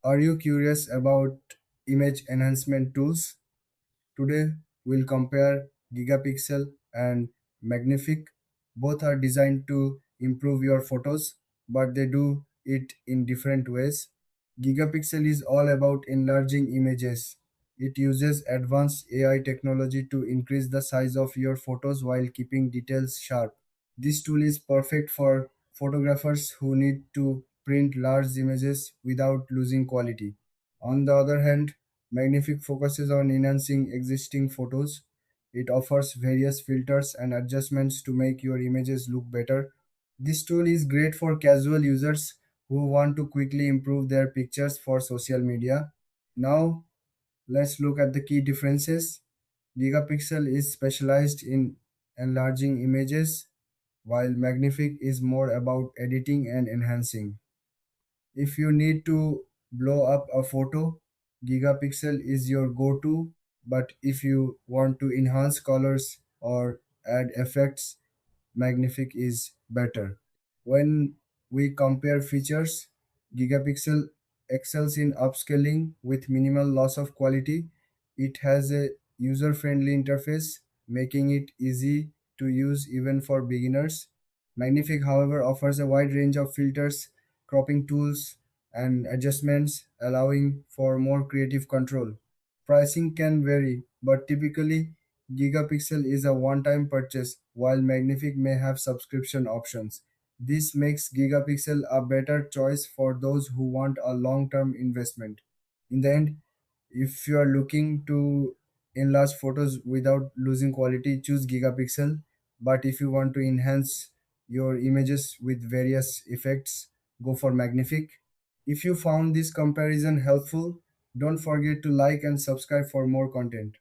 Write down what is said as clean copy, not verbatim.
Are you curious about image enhancement tools? Today, we'll compare Gigapixel and Magnific. Both are designed to improve your photos, but they do it in different ways. Gigapixel is all about enlarging images. It uses advanced AI technology to increase the size of your photos while keeping details sharp. This tool is perfect for photographers who need to print large images without losing quality. On the other hand, Magnific focuses on enhancing existing photos. It offers various filters and adjustments to make your images look better. This tool is great for casual users who want to quickly improve their pictures for social media. Now, let's look at the key differences. Gigapixel is specialized in enlarging images, while Magnific is more about editing and enhancing. If you need to blow up a photo, Gigapixel is your go to, but if you want to enhance colors or add effects, Magnific is better. When we compare features, Gigapixel excels in upscaling with minimal loss of quality. It has a user friendly interface, making it easy to use even for beginners. Magnific, however, offers a wide range of filters, cropping tools, and adjustments, allowing for more creative control. Pricing can vary, but typically Gigapixel is a one-time purchase, while Magnific may have subscription options. This makes Gigapixel a better choice for those who want a long-term investment. In the end, if you are looking to enlarge photos without losing quality, choose Gigapixel. But if you want to enhance your images with various effects, go for Magnific. If you found this comparison helpful, don't forget to like and subscribe for more content.